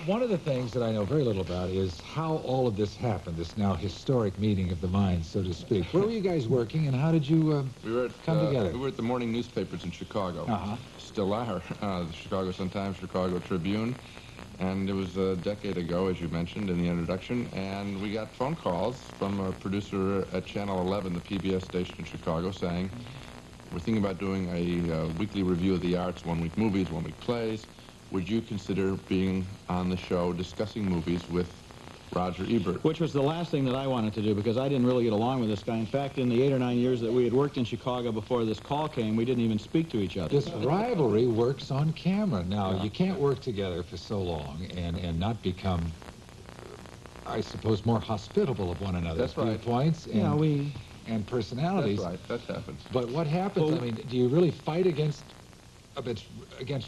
one of the things that I know very little about is how all of this happened, this now historic meeting of the minds, so to speak. Where were you guys working, and how did you come together? We were at the morning newspapers in Chicago. Still are. The Chicago Sun-Times, Chicago Tribune. And it was a decade ago, as you mentioned in the introduction, and we got phone calls from a producer at Channel 11, the PBS station in Chicago, saying, we're thinking about doing a weekly review of the arts, 1 week movies, 1 week plays. Would you consider being on the show discussing movies with Roger Ebert? Which was the last thing that I wanted to do, because I didn't really get along with this guy. In fact, in the 8 or 9 years that we had worked in Chicago before this call came, we didn't even speak to each other. This rivalry works on camera. Now, you can't work together for so long and not become, I suppose, more hospitable of one another's viewpoints and personalities. That's right. That happens. But what happens, I mean, do you really fight against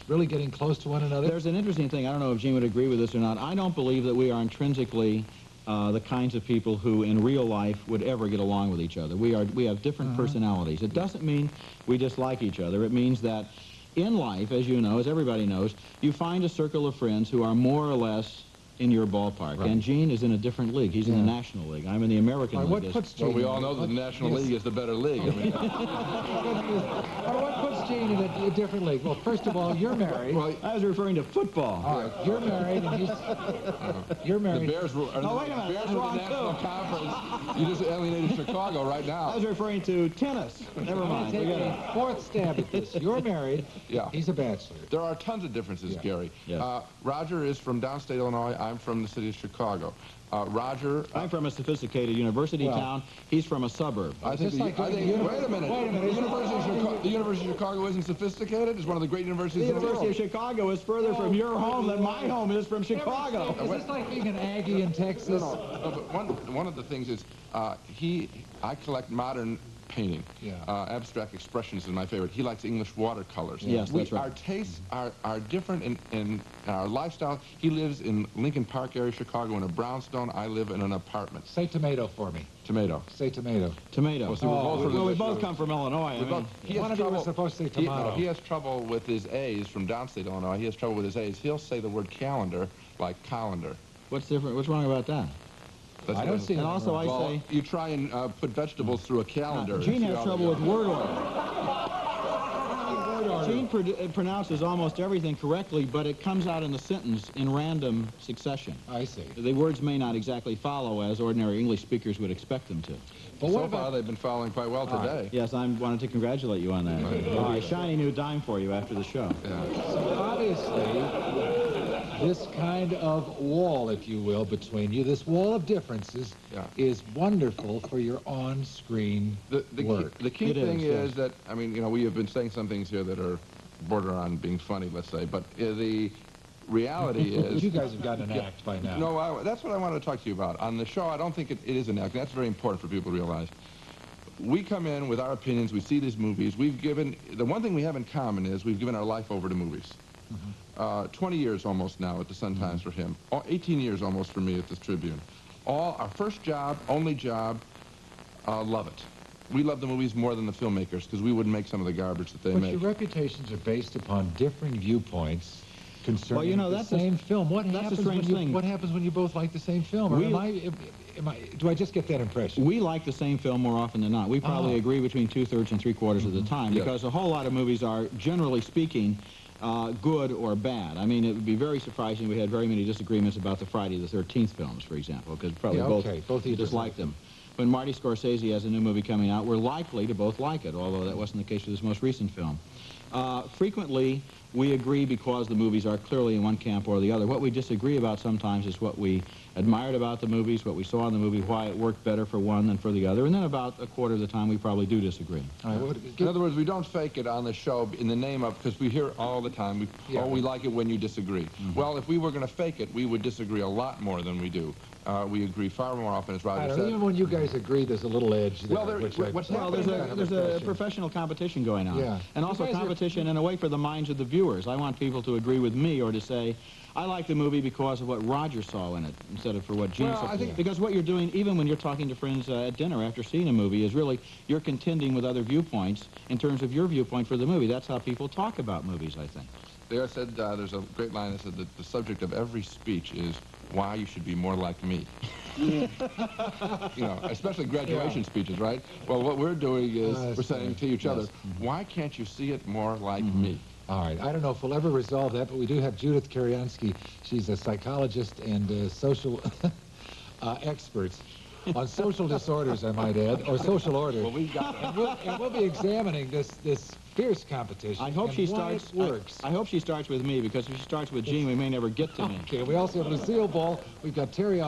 really getting close to one another? There's an interesting thing. I don't know if Gene would agree with this or not. I don't believe that we are intrinsically the kinds of people who in real life would ever get along with each other. We have different personalities. It doesn't mean we dislike each other. It means that in life, as you know, as everybody knows, you find a circle of friends who are more or less in your ballpark. Right. And Gene is in a different league. He's in the National League. I'm in the American League. What puts Gene we all know that the National League is the better league. I mean. What puts Gene in a different league? Well, first of all, you're married. Well, I was referring to football. All right, you're married, and you're married. The Bears were, wait a minute, Bears were the National Conference. You just alienated Chicago right now. I was referring to tennis. Never mind. Take a fourth stab at this. You're married. Yeah. He's a bachelor. There are tons of differences, Gary. Yes. Roger is from downstate Illinois. I'm from the city of Chicago. Roger... I'm from a sophisticated university town. He's from a suburb. Wait a minute. The University of Chicago isn't sophisticated? It's one of the great universities in the world. The University of Chicago is further from your home than my home is from Chicago. Is this like being an Aggie in Texas? No, but one of the things is I collect modern painting. Abstract expressions is my favorite. He likes English watercolors. Yes, that's right. Our tastes are different in our lifestyle. He lives in Lincoln Park area, Chicago, in a brownstone. I live in an apartment. Say tomato for me. Tomato. Say tomato. Tomato. Well, we both come from Illinois. One of you was supposed to say tomato. He has trouble with his A's from downstate Illinois. He has trouble with his A's. He'll say the word calendar like colander. What's different? What's wrong about that? I don't see. And also, I say you try and put vegetables through a calendar. Gene has trouble with word order. Gene pronounces almost everything correctly, but it comes out in the sentence in random succession. I see. The words may not exactly follow as ordinary English speakers would expect them to. But so far, they've been following quite well today. Yes, I wanted to congratulate you on that. It'll be a shiny new dime for you after the show. So obviously, this kind of wall, if you will, between you, this wall of differences, is wonderful for your on-screen work. The key thing is that, I mean, you know, we have been saying some things here that are border on being funny, let's say, but the reality is... You guys have gotten an act by now. No, that's what I wanted to talk to you about. On the show, I don't think it is an act. That's very important for people to realize. We come in with our opinions, we see these movies, the one thing we have in common is we've given our life over to movies. 20 years almost now at the Sun-Times for him. 18 years almost for me at this Tribune. Our first job, only job, love it. We love the movies more than the filmmakers because we wouldn't make some of the garbage that they make. But your reputations are based upon different viewpoints concerning the same film. What happens when you both like the same film? Do I just get that impression? We like the same film more often than not. We probably agree between 2/3 and 3/4 of the time because a whole lot of movies are, generally speaking, good or bad. I mean, it would be very surprising if we had very many disagreements about the Friday the 13th films, for example, because probably both of you dislike them. When Marty Scorsese has a new movie coming out, we're likely to both like it, although that wasn't the case with this most recent film. Frequently, we agree because the movies are clearly in one camp or the other. What we disagree about sometimes is what we admired about the movies, what we saw in the movie, why it worked better for one than for the other, and then about a quarter of the time we probably do disagree. In other words, we don't fake it on the show in the name of, because we hear all the time, we like it when you disagree. Well, if we were going to fake it, we would disagree a lot more than we do. We agree far more often, as Roger said. Even when you guys agree, there's a little edge there. There's a professional competition going on. And also competition in a way for the minds of the viewers. I want people to agree with me or to say, I like the movie because of what Roger saw in it, instead of for what Gene saw. Because what you're doing, even when you're talking to friends at dinner after seeing a movie, is really you're contending with other viewpoints in terms of your viewpoint for the movie. That's how people talk about movies, I think. They said, there's a great line that said that the subject of every speech is why you should be more like me. You know, especially graduation speeches, right? Well, what we're doing is we're saying to each other, why can't you see it more like me? All right. I don't know if we'll ever resolve that, but we do have Judith Kariansky. She's a psychologist and social expert on social disorders, I might add, or social order. Well, we've got it. And we'll be examining this fierce competition. I hope she starts. Works. I hope she starts with me, because if she starts with Gene, we may never get to me. Okay. We also have Lucille Ball. We've got Terry.